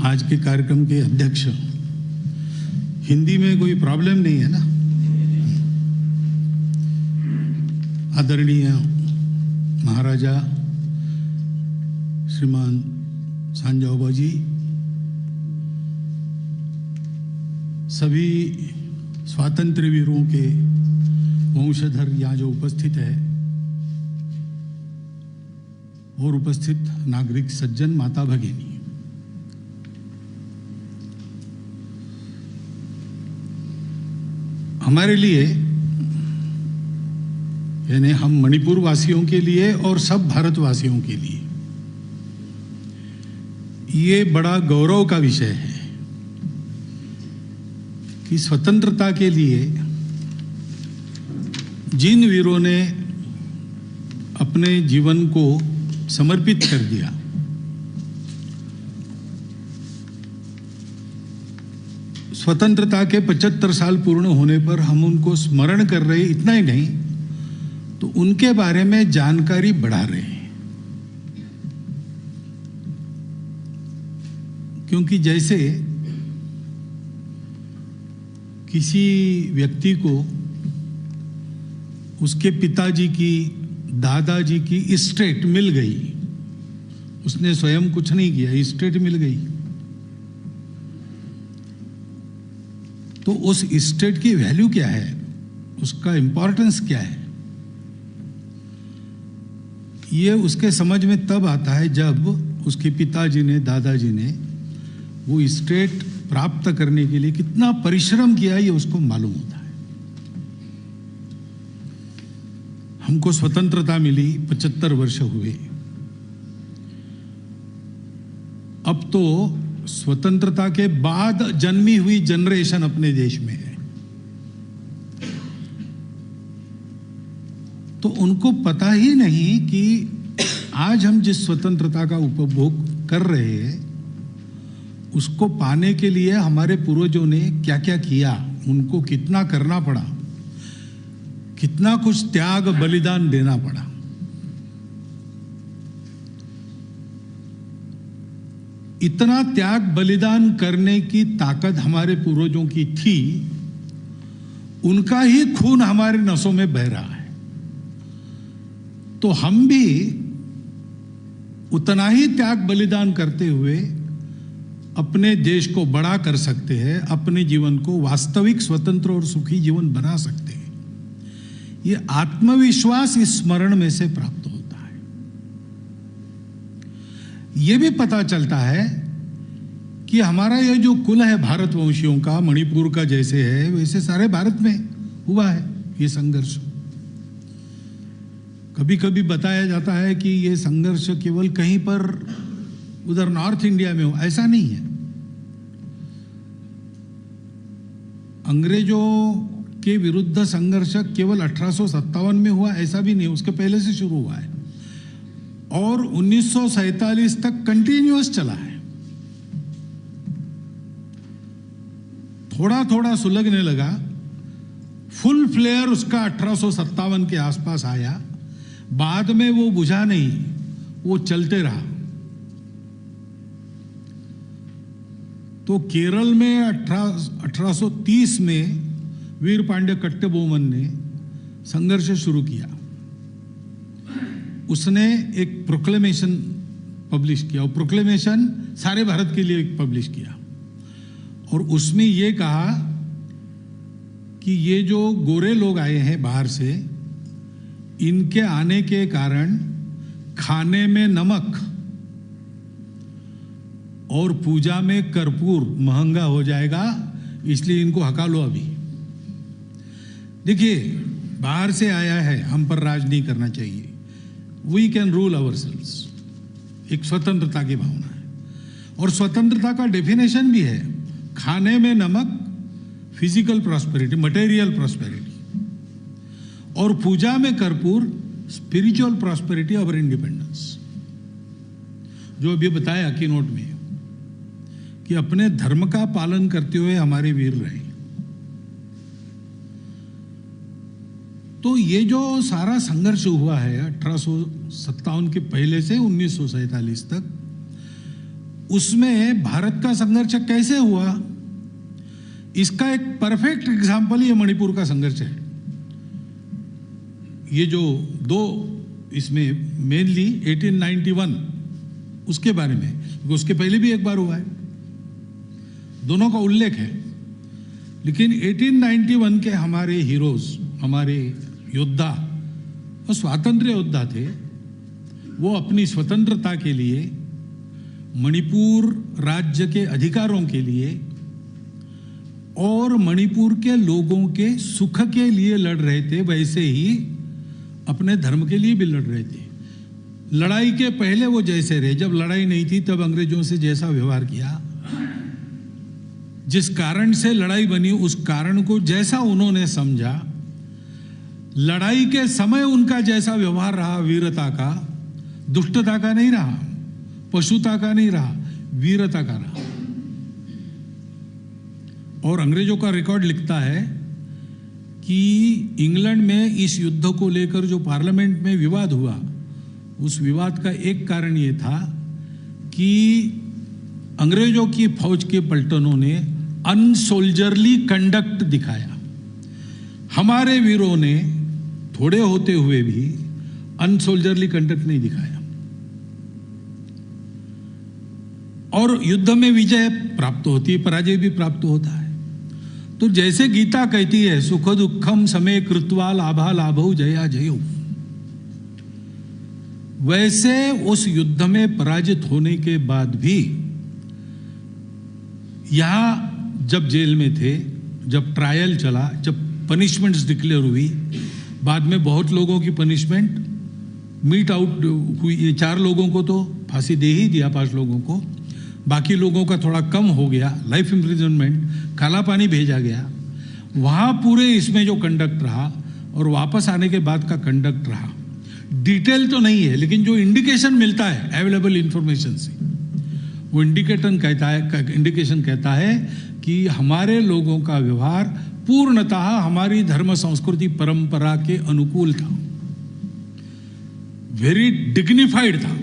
आज के कार्यक्रम के अध्यक्ष, हिंदी में कोई प्रॉब्लम नहीं है ना? आदरणीय महाराजा श्रीमान सांजाओबा जी, सभी स्वातंत्र्य वीरों के वंशधर यहाँ जो उपस्थित है और उपस्थित नागरिक सज्जन, माता भगिनी, हमारे लिए यानी हम मणिपुर वासियों के लिए और सब भारतवासियों के लिए ये बड़ा गौरव का विषय है कि स्वतंत्रता के लिए जिन वीरों ने अपने जीवन को समर्पित कर दिया, स्वतंत्रता के 75 साल पूर्ण होने पर हम उनको स्मरण कर रहे, इतना ही नहीं तो उनके बारे में जानकारी बढ़ा रहे हैं। क्योंकि जैसे किसी व्यक्ति को उसके पिताजी की, दादाजी की इस्टेट मिल गई, उसने स्वयं कुछ नहीं किया, इस्टेट मिल गई, तो उस इस्टेट की वैल्यू क्या है, उसका इंपॉर्टेंस क्या है, ये उसके समझ में तब आता है जब उसके पिताजी ने, दादाजी ने वो इस्टेट प्राप्त करने के लिए कितना परिश्रम किया, ये उसको मालूम होता है। हमको स्वतंत्रता मिली 75 वर्ष हुए, अब तो स्वतंत्रता के बाद जन्मी हुई जनरेशन अपने देश में है, तो उनको पता ही नहीं कि आज हम जिस स्वतंत्रता का उपभोग कर रहे हैं उसको पाने के लिए हमारे पूर्वजों ने क्या क्या किया, उनको कितना करना पड़ा, कितना कुछ त्याग बलिदान देना पड़ा। इतना त्याग बलिदान करने की ताकत हमारे पूर्वजों की थी, उनका ही खून हमारे नसों में बह रहा है, तो हम भी उतना ही त्याग बलिदान करते हुए अपने देश को बड़ा कर सकते हैं, अपने जीवन को वास्तविक स्वतंत्र और सुखी जीवन बना सकते हैं। ये आत्मविश्वास इस स्मरण में से प्राप्त होता है। ये भी पता चलता है कि हमारा ये जो कुल है भारतवंशियों का, मणिपुर का जैसे है वैसे सारे भारत में हुआ है ये संघर्ष। कभी कभी बताया जाता है कि ये संघर्ष केवल कहीं पर उधर नॉर्थ इंडिया में हो, ऐसा नहीं है। अंग्रेजों के विरुद्ध संघर्ष केवल 1857 में हुआ ऐसा भी नहीं, उसके पहले से शुरू हुआ है और 1947 तक कंटिन्यूअस चला है। थोड़ा थोड़ा सुलगने लगा, फुल फ्लेयर उसका 1857 के आसपास आया, बाद में वो बुझा नहीं, वो चलते रहा। तो केरल में 1830 में वीर पांड्य कट्टबोमन ने संघर्ष शुरू किया। उसने एक प्रोक्लेमेशन पब्लिश किया, और प्रोक्लेमेशन सारे भारत के लिए पब्लिश किया, और उसमें ये कहा कि ये जो गोरे लोग आए हैं बाहर से, इनके आने के कारण खाने में नमक और पूजा में कर्पूर महंगा हो जाएगा, इसलिए इनको हका लो अभी। देखिए, बाहर से आया है, हम पर राज नहीं करना चाहिए, वी कैन रूल आवरसेल्व्स, एक स्वतंत्रता की भावना है। और स्वतंत्रता का डेफिनेशन भी है, खाने में नमक, फिजिकल प्रॉस्पेरिटी, मटेरियल प्रॉस्पेरिटी, और पूजा में कर्पूर, स्पिरिचुअल प्रॉस्पेरिटी और इंडिपेंडेंस। जो अभी बताया कि नोट में कि अपने धर्म का पालन करते हुए हमारे वीर रहे। तो ये जो सारा संघर्ष हुआ है 1857 के पहले से 1947 तक, उसमें भारत का संघर्ष कैसे हुआ, इसका एक परफेक्ट एग्जाम्पल ये मणिपुर का संघर्ष है। ये जो दो इसमें मेनली 1891 उसके बारे में, उसके पहले भी एक बार हुआ है, दोनों का उल्लेख है। लेकिन 1891 के हमारे हीरोज, हमारे योद्धा, वो स्वातंत्र्य योद्धा थे। वो अपनी स्वतंत्रता के लिए, मणिपुर राज्य के अधिकारों के लिए और मणिपुर के लोगों के सुख के लिए लड़ रहे थे, वैसे ही अपने धर्म के लिए भी लड़ रहे थे। लड़ाई के पहले वो जैसे रहे, जब लड़ाई नहीं थी तब अंग्रेजों से जैसा व्यवहार किया, जिस कारण से लड़ाई बनी उस कारण को जैसा उन्होंने समझा, लड़ाई के समय उनका जैसा व्यवहार रहा, वीरता का, दुष्टता का नहीं रहा, पशुता का नहीं रहा, वीरता का रहा। और अंग्रेजों का रिकॉर्ड लिखता है कि इंग्लैंड में इस युद्ध को लेकर जो पार्लियामेंट में विवाद हुआ, उस विवाद का एक कारण ये था कि अंग्रेजों की फौज के पलटनों ने अनसोल्जरली कंडक्ट दिखाया। हमारे वीरों ने थोड़े होते हुए भी अनसोल्जरली कंडक्ट नहीं दिखाया और युद्ध में विजय प्राप्त होती है, पराजय भी प्राप्त होता है। तो जैसे गीता कहती है, सुख दुखम समय कृत्वा लाभा लाभौ जया जयो, वैसे उस युद्ध में पराजित होने के बाद भी यहां जब जेल में थे, जब ट्रायल चला, जब पनिशमेंट्स डिक्लेयर हुई, बाद में बहुत लोगों की पनिशमेंट मीट आउट हुई। 4 लोगों को तो फांसी दे ही दिया, 5 लोगों को, बाकी लोगों का थोड़ा कम हो गया, लाइफ इम्प्रिजनमेंट, काला पानी भेजा गया। वहां पूरे इसमें जो कंडक्ट रहा और वापस आने के बाद का कंडक्ट रहा, डिटेल तो नहीं है, लेकिन जो इंडिकेशन मिलता है अवेलेबल इंफॉर्मेशन से, वो इंडिकेशन कहता है कि हमारे लोगों का व्यवहार पूर्णतः हमारी धर्म संस्कृति परंपरा के अनुकूल था, वेरी डिग्निफाइड था,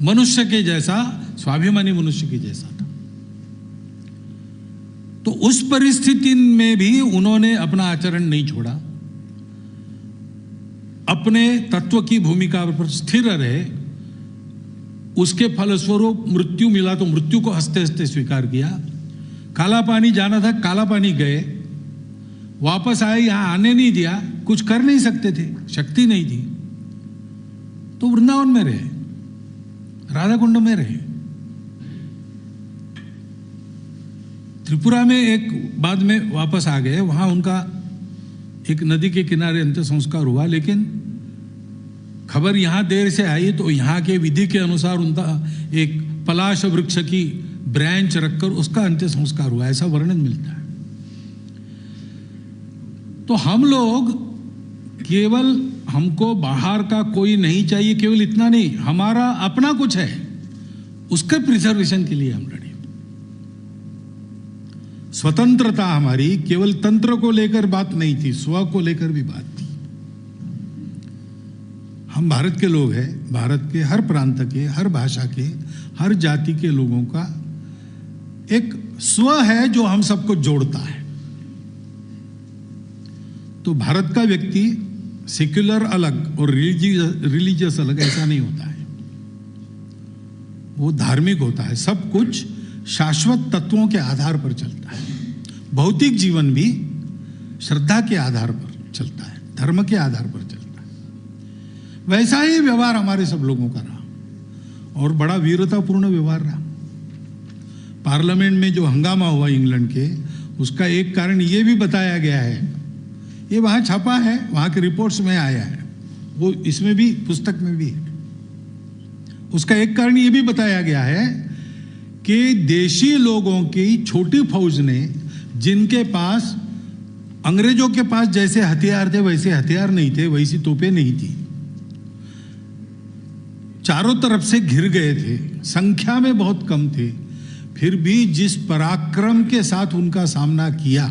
मनुष्य के जैसा, स्वाभिमानी मनुष्य के जैसा था। तो उस परिस्थिति में भी उन्होंने अपना आचरण नहीं छोड़ा, अपने तत्व की भूमिका पर स्थिर रहे। उसके फलस्वरूप मृत्यु मिला तो मृत्यु को हंसते हंसते स्वीकार किया। काला पानी जाना था, काला पानी गए, वापस आए, यहां आने नहीं दिया, कुछ कर नहीं सकते थे, शक्ति नहीं थी, तो वृंदावन में रहे, राधा कुंड में रहे। त्रिपुरा में एक बाद में वापस आ गए, वहां उनका एक नदी के किनारे अंतिम संस्कार हुआ, लेकिन खबर यहां देर से आई तो यहां के विधि के अनुसार उनका एक पलाश वृक्ष की ब्रांच रखकर उसका अंतिम संस्कार हुआ, ऐसा वर्णन मिलता है। तो हम लोग केवल, हमको बाहर का कोई नहीं चाहिए, केवल इतना नहीं, हमारा अपना कुछ है, उसके प्रिजर्वेशन के लिए हम लड़े। स्वतंत्रता हमारी केवल तंत्र को लेकर बात नहीं थी, स्व को लेकर भी बात थी। हम भारत के लोग हैं, भारत के हर प्रांत के, हर भाषा के, हर जाति के लोगों का एक स्व है जो हम सबको जोड़ता है। तो भारत का व्यक्ति सेक्युलर अलग और रिलीजियस अलग ऐसा नहीं होता है, वो धार्मिक होता है। सब कुछ शाश्वत तत्वों के आधार पर चलता है। भौतिक जीवन भी श्रद्धा के आधार पर चलता है, धर्म के आधार पर चलता है। वैसा ही व्यवहार हमारे सब लोगों का रहा और बड़ा वीरतापूर्ण व्यवहार रहा। पार्लियामेंट में जो हंगामा हुआ इंग्लैंड के, उसका एक कारण ये भी बताया गया है, ये वहां छपा है, वहां के रिपोर्ट्स में आया है, वो इसमें भी, पुस्तक में भी है। उसका एक कारण ये भी बताया गया है कि देशी लोगों की छोटी फौज ने, जिनके पास अंग्रेजों के पास जैसे हथियार थे वैसे हथियार नहीं थे, वैसी तोपें नहीं थी, चारों तरफ से घिर गए थे, संख्या में बहुत कम थे, फिर भी जिस पराक्रम के साथ उनका सामना किया,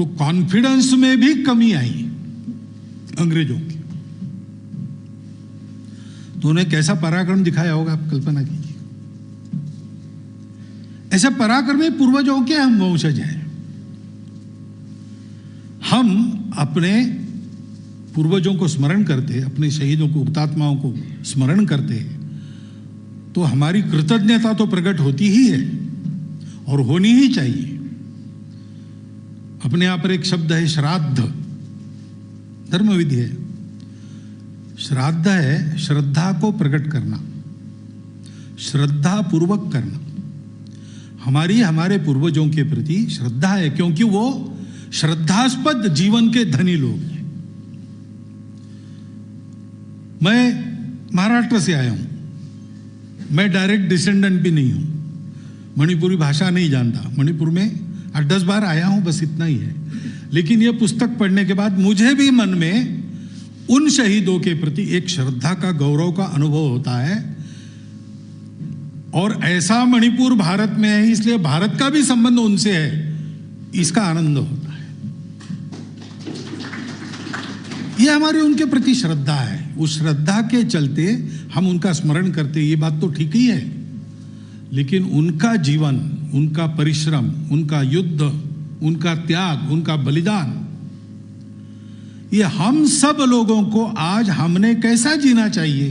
तो कॉन्फिडेंस में भी कमी आई अंग्रेजों की। तो उन्हें कैसा पराक्रम दिखाया होगा, आप कल्पना कीजिए। ऐसे पराक्रमी पूर्वजों के हम वंशज हैं। हम अपने पूर्वजों को स्मरण करते, अपने शहीदों को, हुतात्माओं को स्मरण करते, तो हमारी कृतज्ञता तो प्रकट होती ही है और होनी ही चाहिए। अपने आप पर एक शब्द है श्राद्ध, धर्म विधि है। श्राद्ध है श्रद्धा को प्रकट करना, श्रद्धा पूर्वक करना। हमारे पूर्वजों के प्रति श्रद्धा है, क्योंकि वो श्रद्धास्पद जीवन के धनी लोग हैं। मैं महाराष्ट्र से आया हूं, मैं डायरेक्ट डिसेंडेंट भी नहीं हूं, मणिपुरी भाषा नहीं जानता, मणिपुर में 8-10 बार आया हूं, बस इतना ही है। लेकिन यह पुस्तक पढ़ने के बाद मुझे भी मन में उन शहीदों के प्रति एक श्रद्धा का, गौरव का अनुभव होता है। और ऐसा मणिपुर भारत में है, इसलिए भारत का भी संबंध उनसे है, इसका आनंद होता है। यह हमारी उनके प्रति श्रद्धा है। उस श्रद्धा के चलते हम उनका स्मरण करते, ये बात तो ठीक ही है। लेकिन उनका जीवन, उनका परिश्रम, उनका युद्ध, उनका त्याग, उनका बलिदान, ये हम सब लोगों को आज हमने कैसा जीना चाहिए,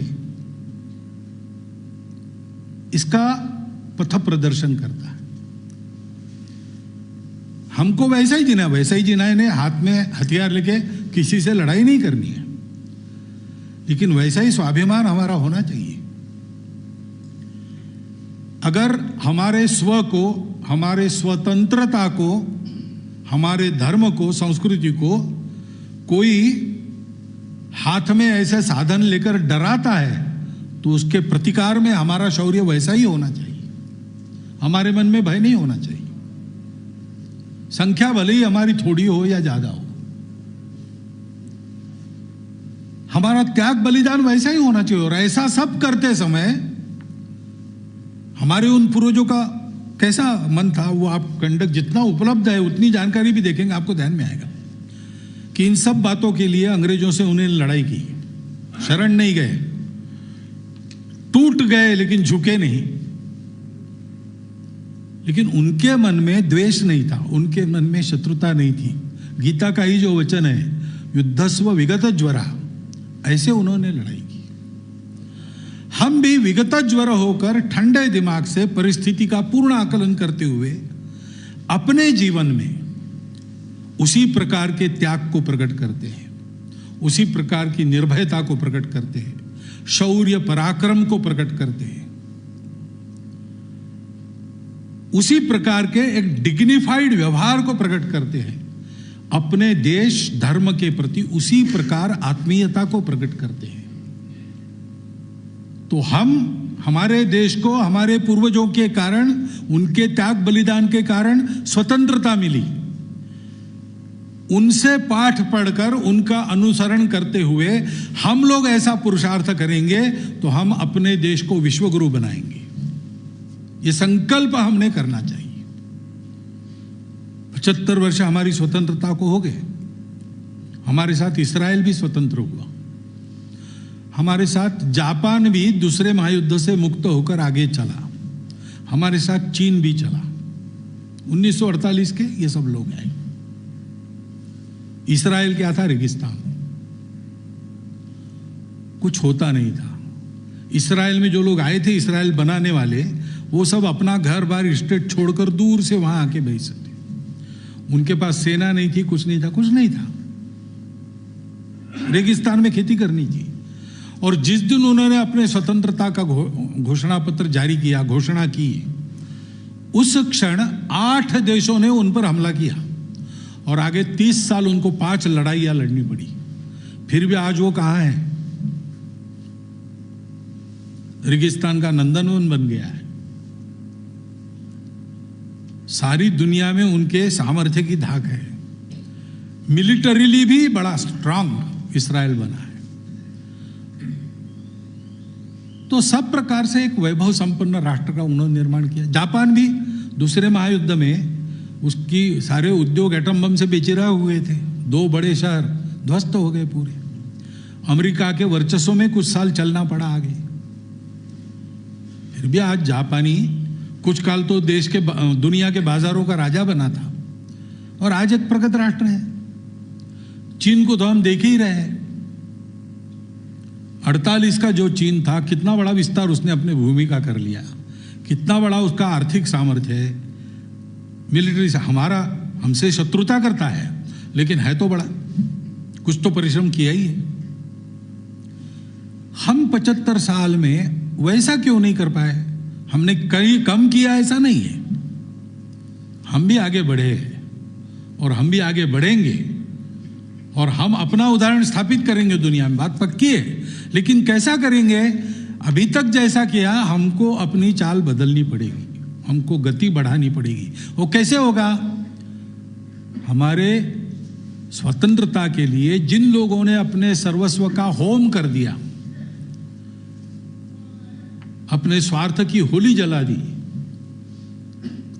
इसका पथ प्रदर्शन करता है। हमको वैसा ही जीना है, इन्हें हाथ में हथियार लेके किसी से लड़ाई नहीं करनी है, लेकिन वैसा ही स्वाभिमान हमारा होना चाहिए। अगर हमारे स्व को, हमारे स्वतंत्रता को, हमारे धर्म को, संस्कृति को कोई हाथ में ऐसे साधन लेकर डराता है, तो उसके प्रतिकार में हमारा शौर्य वैसा ही होना चाहिए। हमारे मन में भय नहीं होना चाहिए। संख्या भले ही हमारी थोड़ी हो या ज्यादा हो, हमारा त्याग बलिदान वैसा ही होना चाहिए। और ऐसा सब करते समय हमारे उन पूर्वजों का कैसा मन था, वो आप कंडक्ट जितना उपलब्ध है उतनी जानकारी भी देखेंगे, आपको ध्यान में आएगा कि इन सब बातों के लिए अंग्रेजों से उन्हें लड़ाई की, शरण नहीं गए, टूट गए लेकिन झुके नहीं। लेकिन उनके मन में द्वेष नहीं था, उनके मन में शत्रुता नहीं थी। गीता का ही जो वचन है, युद्धस्व विगत ज्वरा, ऐसे उन्होंने लड़ाई की। हम भी विगत ज्वर होकर ठंडे दिमाग से परिस्थिति का पूर्ण आकलन करते हुए अपने जीवन में उसी प्रकार के त्याग को प्रकट करते हैं, उसी प्रकार की निर्भयता को प्रकट करते हैं, शौर्य पराक्रम को प्रकट करते हैं, उसी प्रकार के एक डिग्निफाइड व्यवहार को प्रकट करते हैं, अपने देश धर्म के प्रति उसी प्रकार आत्मीयता को प्रकट करते हैं। तो हम, हमारे देश को हमारे पूर्वजों के कारण, उनके त्याग बलिदान के कारण स्वतंत्रता मिली। उनसे पाठ पढ़कर, उनका अनुसरण करते हुए हम लोग ऐसा पुरुषार्थ करेंगे तो हम अपने देश को विश्वगुरु बनाएंगे। ये संकल्प हमने करना चाहिए। 75 वर्ष हमारी स्वतंत्रता को हो गए। हमारे साथ इस्राएल भी स्वतंत्र हुआ, हमारे साथ जापान भी दूसरे महायुद्ध से मुक्त होकर आगे चला, हमारे साथ चीन भी चला। 1948 के ये सब लोग आए। इस्राएल क्या था? रेगिस्तान, कुछ होता नहीं था। इस्राएल में जो लोग आए थे, इस्राएल बनाने वाले, वो सब अपना घर बार स्टेट छोड़कर दूर से वहां आके बैठे थे। उनके पास सेना नहीं थी, कुछ नहीं था, कुछ नहीं था। रेगिस्तान में खेती करनी थी। और जिस दिन उन्होंने अपने स्वतंत्रता का घोषणा पत्र जारी किया, घोषणा की, उस क्षण 8 देशों ने उन पर हमला किया और आगे 30 साल उनको 5 लड़ाइयां लड़नी पड़ी। फिर भी आज वो कहां है? रेगिस्तान का नंदनवन बन गया है। सारी दुनिया में उनके सामर्थ्य की धाक है। मिलिटरीली भी बड़ा स्ट्रांग इस्राएल बना है। तो सब प्रकार से एक वैभव संपन्न राष्ट्र का उन्होंने निर्माण किया। जापान भी दूसरे महायुद्ध में उसकी सारे उद्योग एटम बम से बेचिरा हुए थे। 2 बड़े शहर ध्वस्त हो गए पूरे। अमेरिका के वर्चस्व में कुछ साल चलना पड़ा आगे। फिर भी आज जापानी कुछ काल तो देश के दुनिया के बाजारों का राजा बना था और आज एक प्रगत राष्ट्र है। चीन को तो हम देख ही रहे हैं। 48 का जो चीन था, कितना बड़ा विस्तार उसने अपने भूमि का कर लिया, कितना बड़ा उसका आर्थिक सामर्थ्य है। मिलिट्री से हमसे शत्रुता करता है, लेकिन है तो बड़ा, कुछ तो परिश्रम किया ही है। हम 75 साल में वैसा क्यों नहीं कर पाए? हमने कहीं कम किया ऐसा नहीं है। हम भी आगे बढ़े और हम भी आगे बढ़ेंगे और हम अपना उदाहरण स्थापित करेंगे दुनिया में, बात पक्की है। लेकिन कैसा करेंगे? अभी तक जैसा किया, हमको अपनी चाल बदलनी पड़ेगी, हमको गति बढ़ानी पड़ेगी। वो कैसे होगा? हमारे स्वतंत्रता के लिए जिन लोगों ने अपने सर्वस्व का होम कर दिया, अपने स्वार्थ की होली जला दी,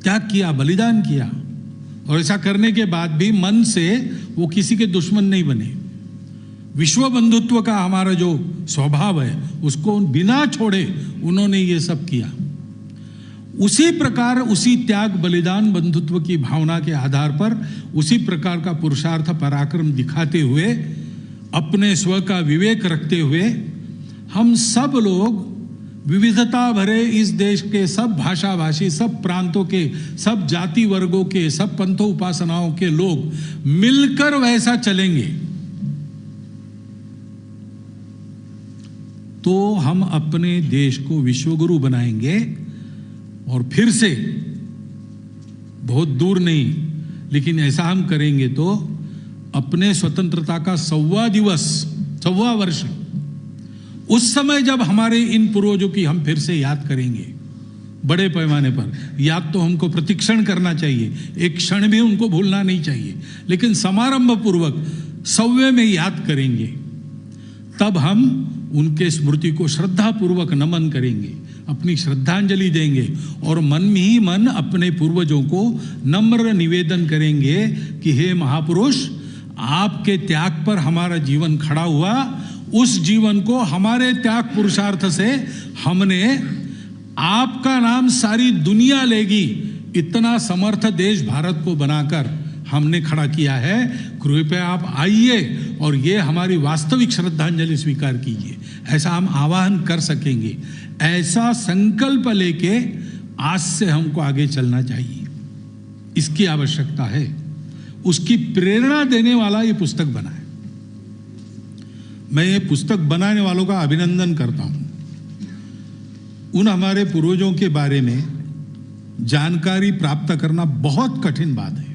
त्याग किया, बलिदान किया, और ऐसा करने के बाद भी मन से वो किसी के दुश्मन नहीं बने। विश्व बंधुत्व का हमारा जो स्वभाव है, उसको बिना छोड़े उन्होंने ये सब किया। उसी प्रकार, उसी त्याग, बलिदान, बंधुत्व की भावना के आधार पर उसी प्रकार का पुरुषार्थ, पराक्रम दिखाते हुए, अपने स्व का विवेक रखते हुए, हम सब लोग विविधता भरे इस देश के सब भाषा भाषी, सब प्रांतों के, सब जाति वर्गों के, सब पंथों उपासनाओं के लोग मिलकर वैसा चलेंगे तो हम अपने देश को विश्वगुरु बनाएंगे। और फिर से, बहुत दूर नहीं, लेकिन ऐसा हम करेंगे तो अपने स्वतंत्रता का 125 वर्ष, उस समय जब हमारे इन पूर्वजों की हम फिर से याद करेंगे बड़े पैमाने पर, याद तो हमको प्रतिक्षण करना चाहिए, एक क्षण भी उनको भूलना नहीं चाहिए, लेकिन समारंभ पूर्वक सव्य में याद करेंगे, तब हम उनके स्मृति को श्रद्धा पूर्वक नमन करेंगे, अपनी श्रद्धांजलि देंगे और मन में ही मन अपने पूर्वजों को नम्र निवेदन करेंगे कि हे महापुरुष, आपके त्याग पर हमारा जीवन खड़ा हुआ, उस जीवन को हमारे त्याग पुरुषार्थ से हमने, आपका नाम सारी दुनिया लेगी, इतना समर्थ देश भारत को बनाकर हमने खड़ा किया है। कृपया आप आइए और ये हमारी वास्तविक श्रद्धांजलि स्वीकार कीजिए। ऐसा हम आह्वान कर सकेंगे। ऐसा संकल्प लेके आज से हमको आगे चलना चाहिए, इसकी आवश्यकता है। उसकी प्रेरणा देने वाला ये पुस्तक बना है। मैं ये पुस्तक बनाने वालों का अभिनंदन करता हूं। उन हमारे पूर्वजों के बारे में जानकारी प्राप्त करना बहुत कठिन बात है।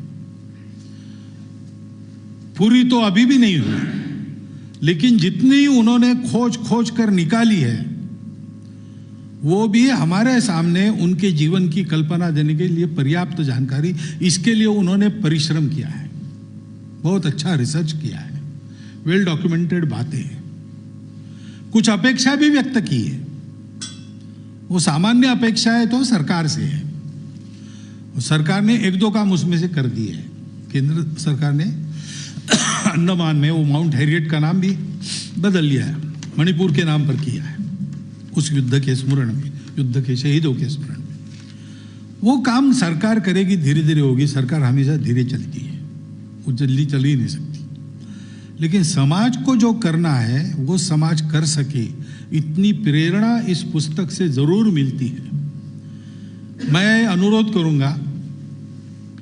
पूरी तो अभी भी नहीं हुई, लेकिन जितनी उन्होंने खोज कर निकाली है, वो भी हमारे सामने उनके जीवन की कल्पना देने के लिए पर्याप्त जानकारी, इसके लिए उन्होंने परिश्रम किया है, बहुत अच्छा रिसर्च किया है, वेल डॉक्यूमेंटेड बातें हैं। कुछ अपेक्षा भी व्यक्त की है। वो सामान्य अपेक्षाएं तो सरकार से है, सरकार ने 1-2 काम उसमें से कर दिए है। केंद्र सरकार ने अंडमान में वो माउंट हैरियट का नाम भी बदल लिया है, मणिपुर के नाम पर किया है, उस युद्ध के स्मरण में, युद्ध के शहीदों के स्मरण में। वो काम सरकार करेगी, धीरे धीरे होगी। सरकार हमेशा धीरे चलती है, वो जल्दी चल ही नहीं सकती। लेकिन समाज को जो करना है वो समाज कर सके, इतनी प्रेरणा इस पुस्तक से जरूर मिलती है। मैं अनुरोध करूंगा,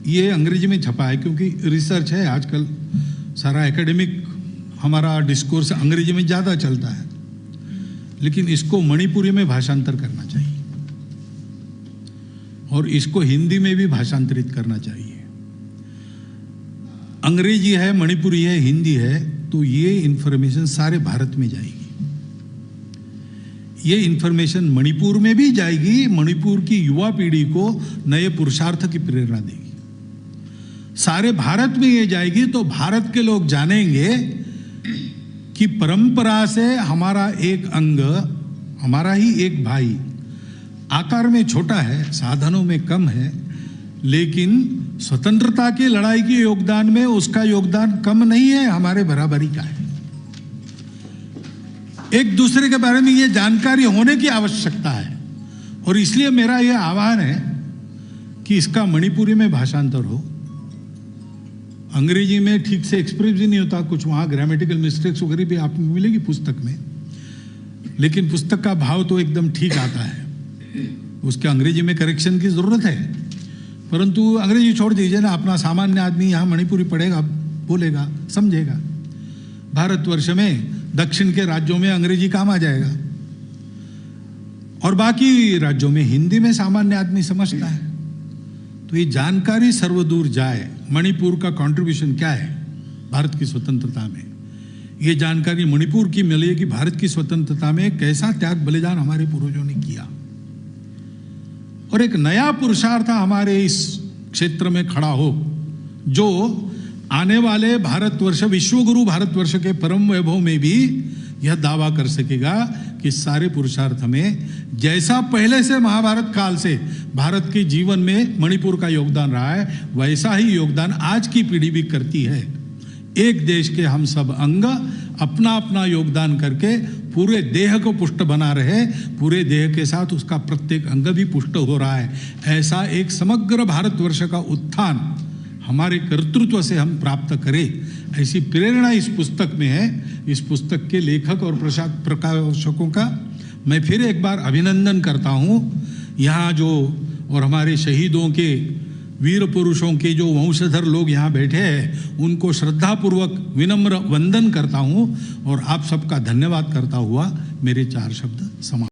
ये अंग्रेजी में छपा है क्योंकि रिसर्च है, आजकल सारा एकेडमिक हमारा डिस्कोर्स अंग्रेजी में ज़्यादा चलता है, लेकिन इसको मणिपुरी में भाषांतर करना चाहिए और इसको हिंदी में भी भाषांतरित करना चाहिए। अंग्रेजी है, मणिपुरी है, हिंदी है, तो ये इंफॉर्मेशन सारे भारत में जाएगी। ये इंफॉर्मेशन मणिपुर में भी जाएगी, मणिपुर की युवा पीढ़ी को नए पुरुषार्थ की प्रेरणा देगी। सारे भारत में ये जाएगी तो भारत के लोग जानेंगे कि परंपरा से हमारा एक अंग, हमारा ही एक भाई, आकार में छोटा है, साधनों में कम है, लेकिन स्वतंत्रता की लड़ाई के योगदान में उसका योगदान कम नहीं है, हमारे बराबरी का है। एक दूसरे के बारे में ये जानकारी होने की आवश्यकता है और इसलिए मेरा ये आह्वान है कि इसका मणिपुरी में भाषांतर हो। अंग्रेजी में ठीक से एक्सप्रेस भी नहीं होता, कुछ वहाँ ग्रामेटिकल मिस्टेक्स वगैरह भी आपको मिलेगी पुस्तक में, लेकिन पुस्तक का भाव तो एकदम ठीक आता है। उसके अंग्रेजी में करेक्शन की ज़रूरत है, परंतु अंग्रेजी छोड़ दीजिए ना, अपना सामान्य आदमी यहाँ मणिपुरी पढ़ेगा, बोलेगा, समझेगा। भारतवर्ष में दक्षिण के राज्यों में अंग्रेजी काम आ जाएगा और बाकी राज्यों में हिंदी में सामान्य आदमी समझता है। तो ये जानकारी सर्वदूर जाए, मणिपुर का कंट्रीब्यूशन क्या है भारत की स्वतंत्रता में, ये जानकारी मणिपुर की मिले कि भारत की स्वतंत्रता में कैसा त्याग बलिदान हमारे पूर्वजों ने किया और एक नया पुरुषार्थ हमारे इस क्षेत्र में खड़ा हो, जो आने वाले भारतवर्ष, विश्वगुरु भारतवर्ष के परम वैभव में भी यह दावा कर सकेगा कि सारे पुरुषार्थ में जैसा पहले से महाभारत काल से भारत के जीवन में मणिपुर का योगदान रहा है, वैसा ही योगदान आज की पीढ़ी भी करती है। एक देश के हम सब अंग अपना अपना योगदान करके पूरे देह को पुष्ट बना रहे, पूरे देह के साथ उसका प्रत्येक अंग भी पुष्ट हो रहा है। ऐसा एक समग्र भारतवर्ष का उत्थान हमारे कर्तृत्व से हम प्राप्त करें, ऐसी प्रेरणा इस पुस्तक में है। इस पुस्तक के लेखक और प्रकाशकों का मैं फिर एक बार अभिनंदन करता हूँ। यहाँ जो और हमारे शहीदों के, वीर पुरुषों के जो वंशधर लोग यहाँ बैठे हैं, उनको श्रद्धापूर्वक विनम्र वंदन करता हूँ और आप सबका धन्यवाद करता हुआ मेरे 4 शब्द समाप्त।